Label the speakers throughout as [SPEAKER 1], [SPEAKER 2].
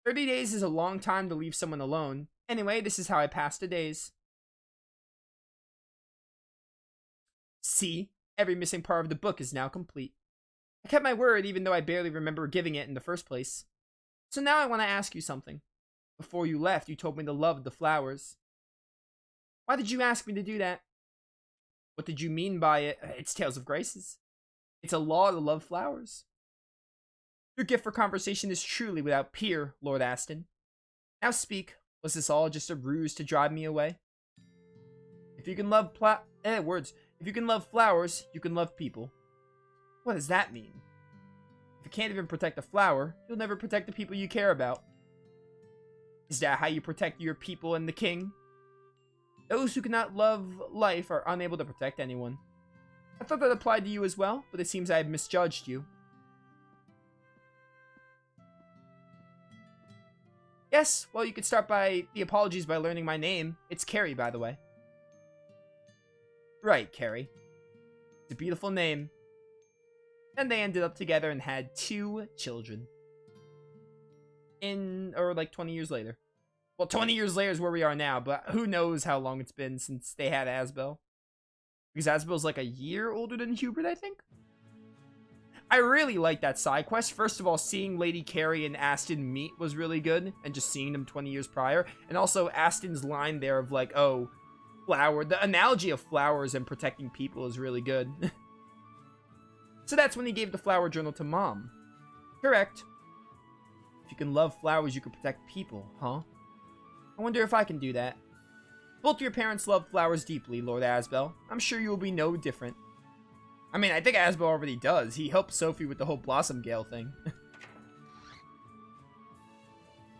[SPEAKER 1] 30 days is a long time to leave someone alone. Anyway, this is how I pass the days. See, every missing part of the book is now complete. I kept my word even though I barely remember giving it in the first place. So now I want to ask you something. Before you left, you told me to love the flowers. Why did you ask me to do that? What did you mean by it? It's Tales of Graces. It's a law to love flowers. Your gift for conversation is truly without peer, Lord Aston. Now speak. Was this all just a ruse to drive me away? If you can love If you can love flowers, you can love people. What does that mean? If you can't even protect a flower, you'll never protect the people you care about. Is that how you protect your people and the king? Those who cannot love life are unable to protect anyone. I thought that applied to you as well, but it seems I have misjudged you. Yes, well, you could start by the apologies by learning my name. It's Carrie, by the way. Right, Carrie. It's a beautiful name. And they ended up together and had 2 children. Like 20 years later. Well, 20 years later is where we are now, but who knows how long it's been since they had Asbel. Because Asbel's like a year older than Hubert, I think? I really like that side quest. First of all, seeing Lady Carrie and Aston meet was really good, and just seeing them 20 years prior. And also Aston's line there of like, oh, flower. The analogy of flowers and protecting people is really good. So that's when he gave the flower journal to Mom. Correct. If you can love flowers, you can protect people, huh? I wonder if I can do that. Both your parents love flowers deeply, Lord Asbel. I'm sure you will be no different. I mean, I think Asbel already does. He helped Sophie with the whole Blossom Gale thing.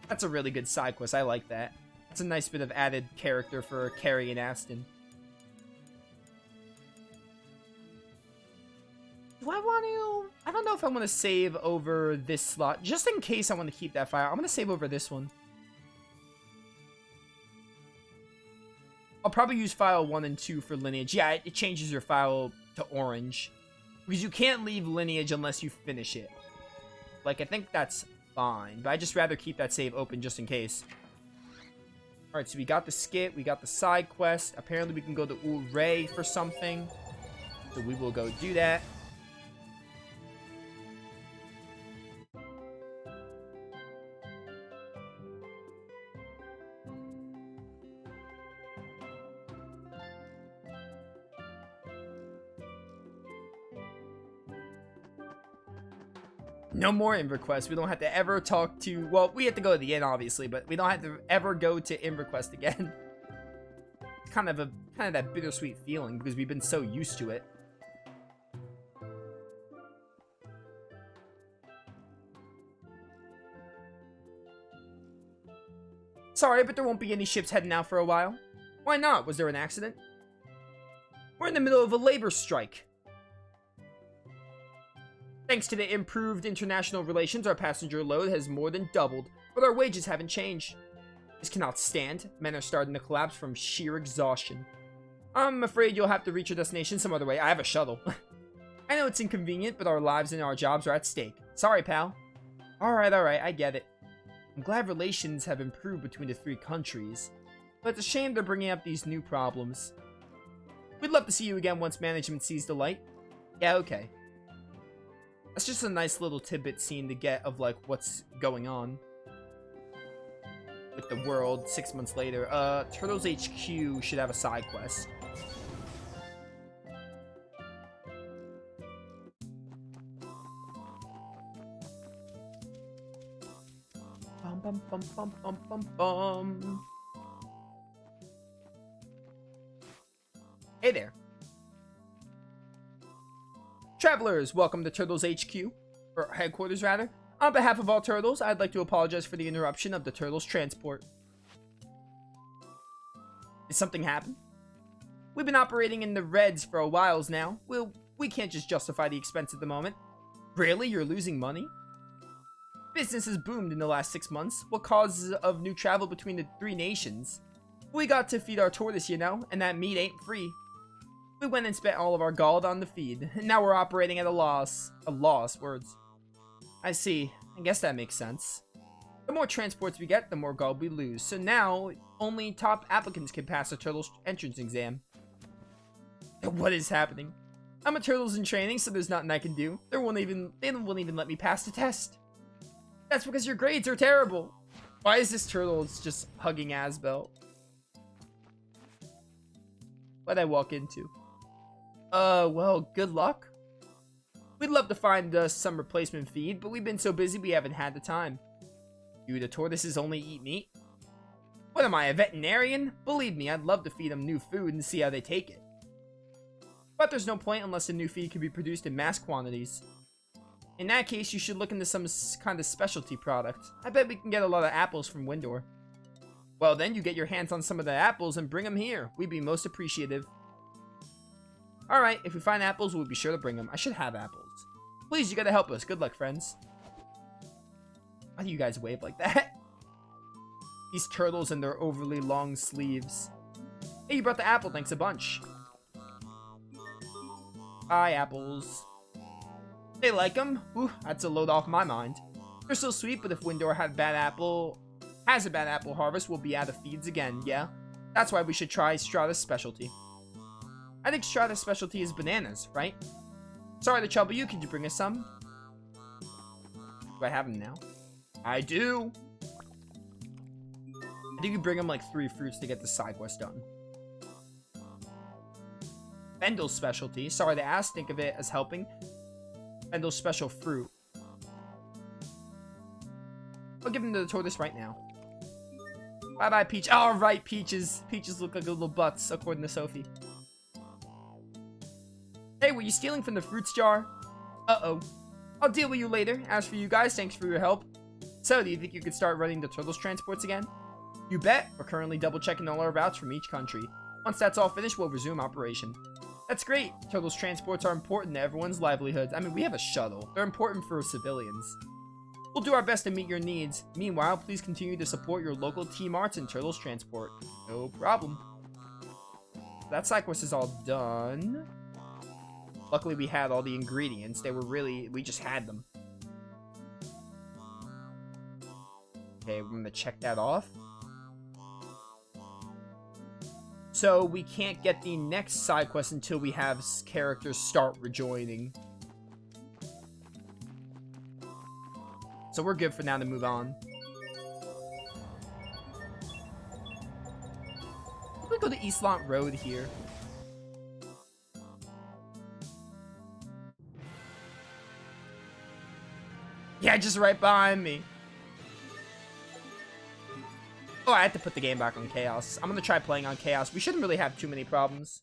[SPEAKER 1] That's a really good side quest. I like that. That's a nice bit of added character for Carrie and Aston. Do I want to... I don't know if I want to save over this slot. Just in case I want to keep that file, I'm going to save over this one. I'll probably use file 1 and 2 for lineage. Yeah, it changes your file to orange. Because you can't leave lineage unless you finish it. Like, I think that's fine. But I'd just rather keep that save open just in case. Alright, so we got the skit. We got the side quest. Apparently we can go to Uray for something. So we will go do that. No more InverQuest. We don't have to ever talk to... Well, we have to go to the inn, obviously, but we don't have to ever go to InverQuest again. It's kind of that bittersweet feeling because we've been so used to it. Sorry, but there won't be any ships heading out for a while. Why not? Was there an accident? We're in the middle of a labor strike. Thanks to the improved international relations, our passenger load has more than doubled, but our wages haven't changed. This cannot stand. Men are starting to collapse from sheer exhaustion. I'm afraid you'll have to reach your destination some other way. I have a shuttle. I know it's inconvenient, but our lives and our jobs are at stake. Sorry, pal. Alright, I get it. I'm glad relations have improved between the 3 countries, but it's a shame they're bringing up these new problems. We'd love to see you again once management sees the light. Yeah, okay. That's just a nice little tidbit scene to get of, like, what's going on with the world 6 months later. Turtles HQ should have a side quest. Bum, bum, bum, bum, bum, bum, bum. Hey there. Travelers, welcome to Turtles HQ, or headquarters rather. On behalf of all turtles, I'd like to apologize for the interruption of the turtles' transport. Did something happen? We've been operating in the reds for a while now. We can't just justify the expense at the moment. Really? You're losing money? Business has boomed in the last 6 months. What causes of new travel between the 3 nations? We got to feed our tortoise, you know, and that meat ain't free. We went and spent all of our gold on the feed, and now we're operating at a loss. A loss, words. I see. I guess that makes sense. The more transports we get, the more gold we lose. So now, only top applicants can pass the turtle's entrance exam. What is happening? I'm a turtle's in training, so there's nothing I can do. They won't even let me pass the test. That's because your grades are terrible. Why is this turtle just hugging Asbel? What'd I walk into? Well, good luck. We'd love to find some replacement feed, but we've been so busy we haven't had the time. Do the tortoises only eat meat? What am I, a veterinarian? Believe me, I'd love to feed them new food and see how they take it. But there's no point unless the new feed can be produced in mass quantities. In that case, you should look into some kind of specialty product. I bet we can get a lot of apples from Windor. Well then, you get your hands on some of the apples and bring them here. We'd be most appreciative. Alright, if we find apples, we'll be sure to bring them. I should have apples. Please, you gotta help us. Good luck, friends. Why do you guys wave like that? These turtles and their overly long sleeves. Hey, you brought the apple. Thanks a bunch. Hi, apples. They like them? Ooh, that's a load off my mind. They're so sweet, but if Windor has a bad apple harvest, we'll be out of feeds again, yeah? That's why we should try Strata's specialty. I think Strata's specialty is bananas, right? Sorry to trouble you, could you bring us some? Do I have them now? I do! I think you bring them like 3 fruits to get the side quest done. Bendel's specialty. Sorry to ask, think of it as helping. Bendel's special fruit. I'll give him to the tortoise right now. Bye-bye, Peach. Oh, right, Peaches. Peaches look like little butts, according to Sophie. Hey, were you stealing from the fruits jar? Uh-oh. I'll deal with you later. As for you guys, thanks for your help. So, do you think you could start running the turtles transports again? You bet. We're currently double-checking all our routes from each country. Once that's all finished, we'll resume operation. That's great. Turtles transports are important to everyone's livelihoods. I mean, we have a shuttle. They're important for civilians. We'll do our best to meet your needs. Meanwhile, please continue to support your local Team Arts and Turtles Transport. No problem. That side quest is all done. Luckily, we had all the ingredients. We just had them. Okay, we're gonna check that off. So, we can't get the next side quest until we have characters start rejoining. So we're good for now to move on. We go to Eastlant Road here. Yeah, just right behind me. Oh, I had to put the game back on Chaos. I'm gonna try playing on Chaos. We shouldn't really have too many problems.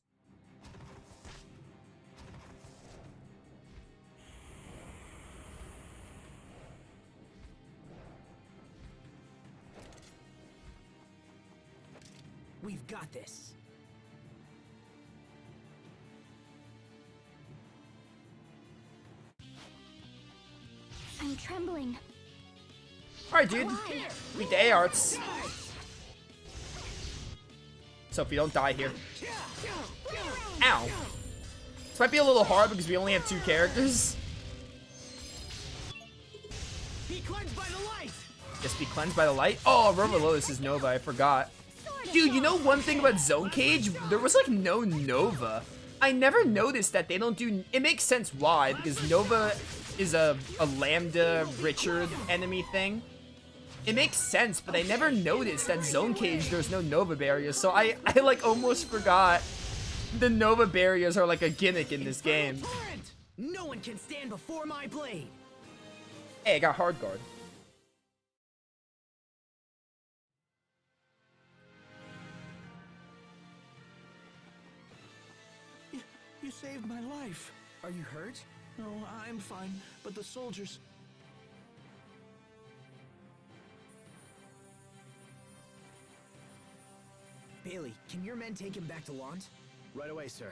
[SPEAKER 2] We've got this.
[SPEAKER 3] I'm trembling.
[SPEAKER 1] Alright, dude. Meet the A-Arts. Sophie, don't die here. Ow. This might be a little hard because we only have 2 characters.
[SPEAKER 2] Be cleansed by the light.
[SPEAKER 1] Just be cleansed by the light? Oh, Rover Lotus is Nova. I forgot. Dude, you know one thing about Zone Cage? There was like no Nova. I never noticed that they don't do... It makes sense why, because Nova is a Lambda Richard enemy thing. It makes sense, but I never noticed that Zone Cage there's no Nova barriers, so I like almost forgot the Nova barriers are like a gimmick in this game.
[SPEAKER 2] No one can stand before my blade.
[SPEAKER 1] Hey, I got Hard Guard.
[SPEAKER 4] You saved my life.
[SPEAKER 2] Are you hurt?
[SPEAKER 4] No, I'm fine, but the soldiers...
[SPEAKER 2] Bailey, can your men take him back to Lont?
[SPEAKER 4] Right away, sir.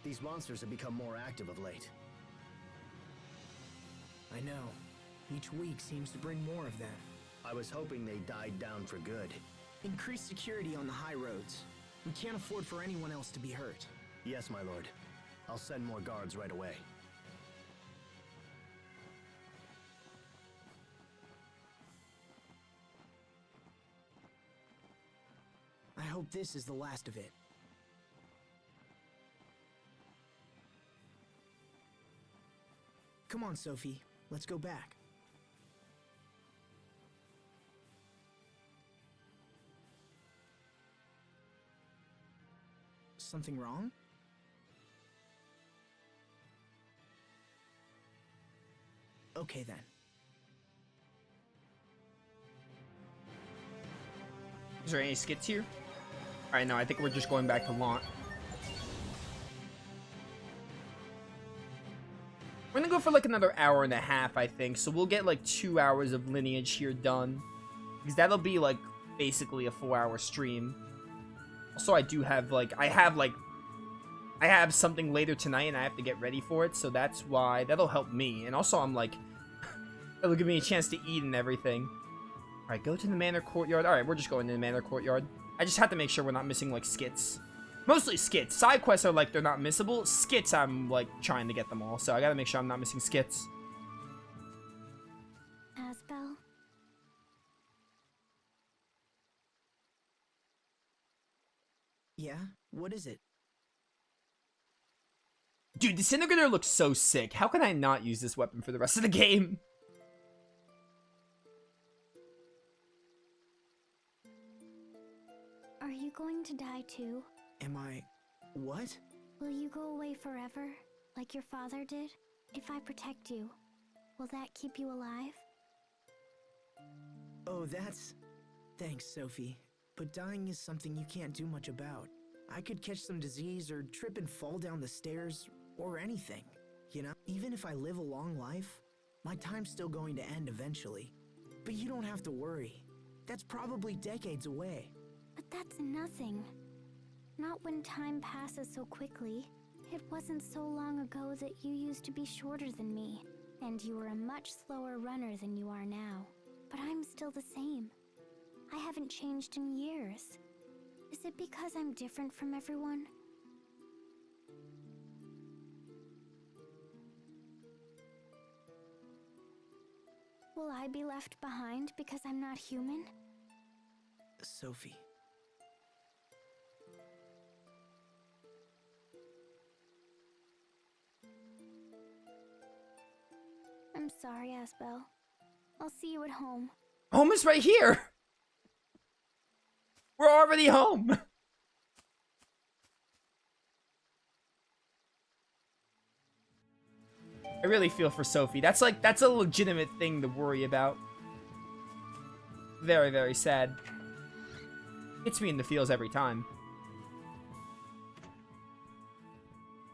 [SPEAKER 4] These monsters have become more active of late.
[SPEAKER 2] I know. Each week seems to bring more of them.
[SPEAKER 4] I was hoping they died down for good.
[SPEAKER 2] Increase security on the high roads. We can't afford for anyone else to be hurt.
[SPEAKER 4] Yes, my lord. I'll send more guards right away.
[SPEAKER 2] I hope this is the last of it. Come on, Sophie. Let's go back. Something wrong? Okay then.
[SPEAKER 1] Is there any skits here? Alright, no, I think we're just going back to Launch. We're gonna go for like another hour and a half, I think. So we'll get like 2 hours of Lineage here done. Because that'll be like basically a 4-hour stream. Also, I do have like, I have something later tonight and I have to get ready for it. So that's why, that'll help me. And also I'm like, it'll give me a chance to eat and everything. Alright, go to the Manor Courtyard. Alright, we're just going to the Manor Courtyard. I just have to make sure we're not missing like skits. Mostly skits. Side quests are like, they're not missable. Skits, I'm like trying to get them all. So I gotta make sure I'm not missing skits.
[SPEAKER 3] Asbel?
[SPEAKER 2] Yeah? What is it?
[SPEAKER 1] Dude, Disintegrator looks so sick. How can I not use this weapon for the rest of the game?
[SPEAKER 3] Are you going to die too?
[SPEAKER 2] Am I... what?
[SPEAKER 3] Will you go away forever, like your father did? If I protect you, will that keep you alive?
[SPEAKER 2] Oh, that's... Thanks, Sophie. But dying is something you can't do much about. I could catch some disease or trip and fall down the stairs, or anything. You know, even if I live a long life, my time's still going to end eventually. But you don't have to worry. That's probably decades away.
[SPEAKER 3] But that's nothing. Not when time passes so quickly. It wasn't so long ago that you used to be shorter than me, and you were a much slower runner than you are now. But I'm still the same. I haven't changed in years. Is it because I'm different from everyone? Will I be left behind because I'm not human?
[SPEAKER 2] Sophie.
[SPEAKER 3] I'm sorry, Asbel. I'll see you at home.
[SPEAKER 1] Home is right here. We're already home. I really feel for Sophie. That's a legitimate thing to worry about. Very, very sad. Hits me in the feels every time.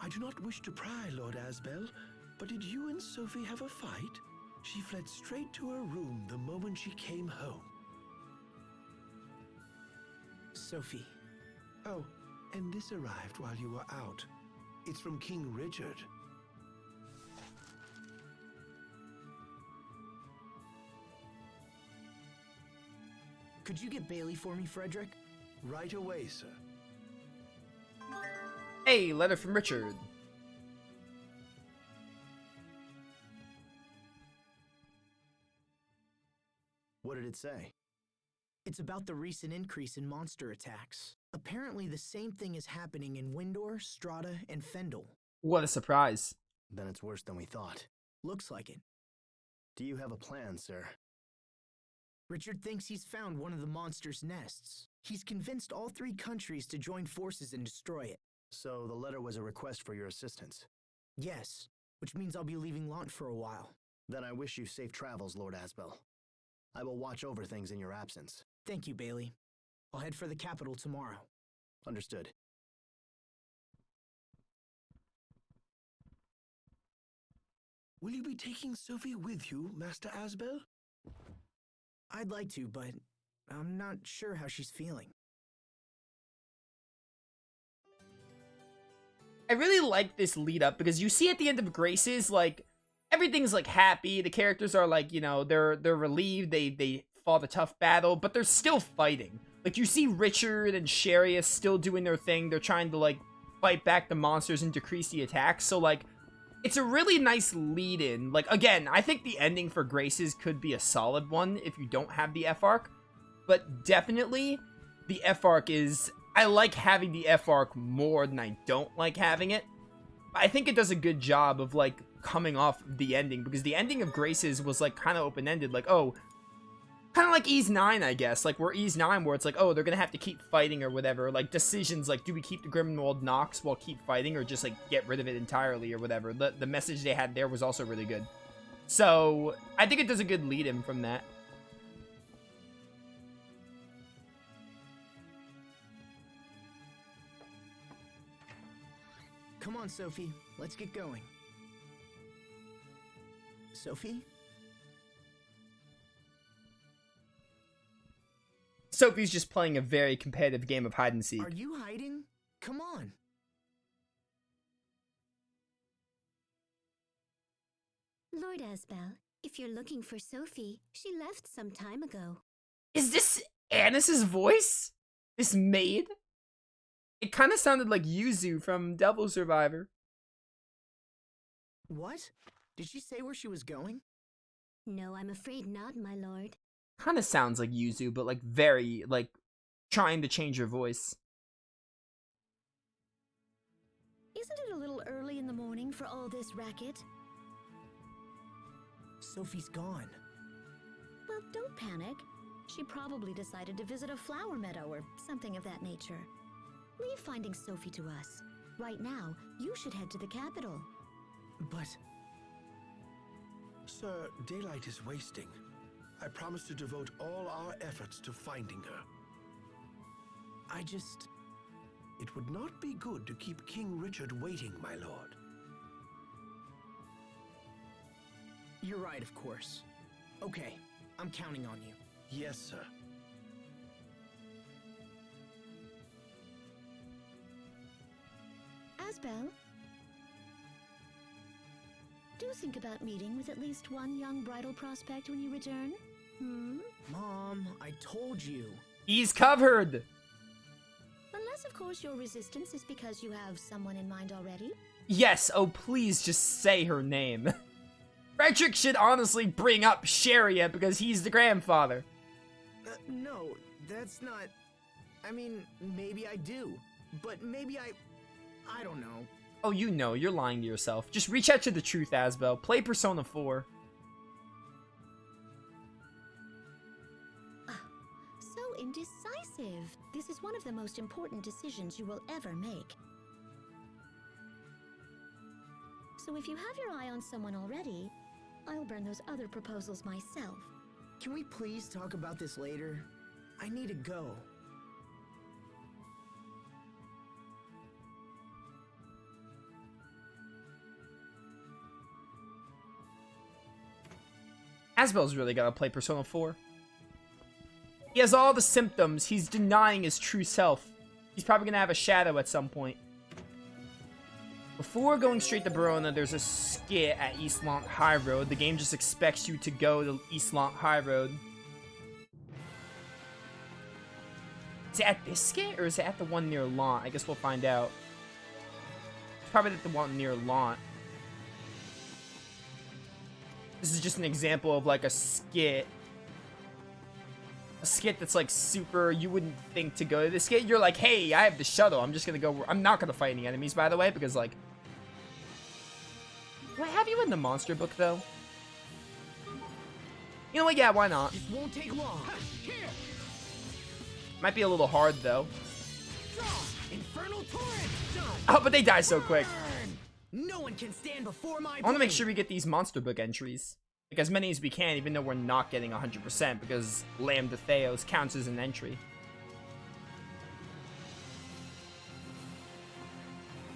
[SPEAKER 5] I do not wish to pry, Lord Asbel, but did you and Sophie have a fight? She fled straight to her room the moment she came home.
[SPEAKER 2] Sophie.
[SPEAKER 5] Oh, and this arrived while you were out. It's from King Richard.
[SPEAKER 2] Could you get Bailey for me, Frederick?
[SPEAKER 5] Right away, sir.
[SPEAKER 1] Hey, letter from Richard.
[SPEAKER 4] What did it say?
[SPEAKER 2] It's about the recent increase in monster attacks. Apparently the same thing is happening in Windor, Strata, and Fendel.
[SPEAKER 1] What a surprise.
[SPEAKER 4] Then it's worse than we thought.
[SPEAKER 2] Looks like it.
[SPEAKER 4] Do you have a plan, sir?
[SPEAKER 2] Richard thinks he's found one of the monster's nests. He's convinced all 3 countries to join forces and destroy it.
[SPEAKER 4] So the letter was a request for your assistance.
[SPEAKER 2] Yes, which means I'll be leaving Lant for a while.
[SPEAKER 4] Then I wish you safe travels, Lord Asbel. I will watch over things in your absence.
[SPEAKER 2] Thank you, Bailey. I'll head for the capital tomorrow.
[SPEAKER 4] Understood.
[SPEAKER 5] Will you be taking Sophie with you, Master Asbel?
[SPEAKER 2] I'd like to, but I'm not sure how she's feeling.
[SPEAKER 1] I really like this lead up because you see at the end of Grace's, like, everything's like happy. The characters are like, you know, they're relieved. They fought a tough battle, but they're still fighting. Like, you see Richard and Sharius still doing their thing. They're trying to, like, fight back the monsters and decrease the attacks. So, like, it's a really nice lead-in. Like, again, I think the ending for Graces could be a solid one if you don't have the F-Arc. But definitely, the F-Arc is... I like having the F-Arc more than I don't like having it. I think it does a good job of, like, coming off the ending. Because the ending of Graces was, like, kind of open-ended. Like, oh... kind of like Ys 9, I guess. Like, where Ys 9, where it's like, oh, they're gonna have to keep fighting or whatever. Like, decisions like, do we keep the Grimwald Nox while keep fighting, or just, like, get rid of it entirely or whatever. The message they had there was also really good. So, I think it does a good lead-in from that.
[SPEAKER 2] Come on, Sophie. Let's get going. Sophie?
[SPEAKER 1] Sophie's just playing a very competitive game of hide and seek.
[SPEAKER 2] Are you hiding? Come on.
[SPEAKER 3] Lord Asbel, if you're looking for Sophie, she left some time ago.
[SPEAKER 1] Is this Anis's voice? This maid? It kind of sounded like Yuzu from Devil Survivor.
[SPEAKER 2] What? Did she say where she was going?
[SPEAKER 3] No, I'm afraid not, my lord.
[SPEAKER 1] Kind of sounds like Yuzu, but like very, like, trying to change her voice.
[SPEAKER 6] Isn't it a little early in the morning for all this racket?
[SPEAKER 2] Sophie's gone.
[SPEAKER 6] Well, don't panic. She probably decided to visit a flower meadow or something of that nature. Leave finding Sophie to us. Right now, you should head to the capital.
[SPEAKER 2] But...
[SPEAKER 5] Sir, daylight is wasting. I promise to devote all our efforts to finding her.
[SPEAKER 2] I just...
[SPEAKER 5] It would not be good to keep King Richard waiting, my lord.
[SPEAKER 2] You're right, of course. Okay, I'm counting on you.
[SPEAKER 5] Yes, sir.
[SPEAKER 6] Asbel? Do think about meeting with at least one young bridal prospect when you return?
[SPEAKER 2] Mom, I told you.
[SPEAKER 1] He's covered!
[SPEAKER 6] Unless, of course, your resistance is because you have someone in mind already.
[SPEAKER 1] Yes, oh please just say her name. Frederick should honestly bring up Sharia because he's the grandfather.
[SPEAKER 2] No, that's not... I mean, maybe I do. But maybe I don't know.
[SPEAKER 1] Oh, you know, you're lying to yourself. Just reach out to the truth, Asbel. Play Persona 4.
[SPEAKER 6] So indecisive. This is one of the most important decisions you will ever make. So if you have your eye on someone already, I'll burn those other proposals myself.
[SPEAKER 2] Can we please talk about this later? I need to go.
[SPEAKER 1] Asbel's really gotta play Persona 4. He has all the symptoms. He's denying his true self. He's probably gonna have a shadow at some point. Before going straight to Verona, there's a skit at Eastlant High Road. The game just expects you to go to Eastlant High Road. Is it at this skit, or is it at the one near Lant? I guess we'll find out. It's probably at the one near Lant. This is just an example of, like, a skit. A skit that's, like, super... You wouldn't think to go to this skit. You're like, hey, I have the shuttle. I'm just gonna go... I'm not gonna fight any enemies, by the way, because, like... Do I have you in the monster book, though? You know what? Yeah, why not?
[SPEAKER 2] It won't take long.
[SPEAKER 1] Might be a little hard, though.
[SPEAKER 2] Infernal torrent.
[SPEAKER 1] Oh, but they die so quick.
[SPEAKER 2] No one can stand before my
[SPEAKER 1] I want to make sure we get these monster book entries. Like, as many as we can, even though we're not getting 100%, because Lambda Theos counts as an entry.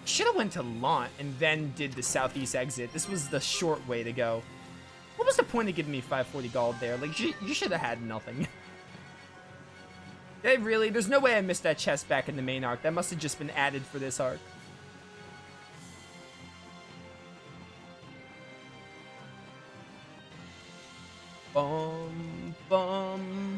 [SPEAKER 1] Should have went to Lant and then did the southeast exit. This was the short way to go. What was the point of giving me 540 gold there? Like, you should have had nothing. They really? There's no way I missed that chest back in the main arc. That must have just been added for this arc. Bum, bum,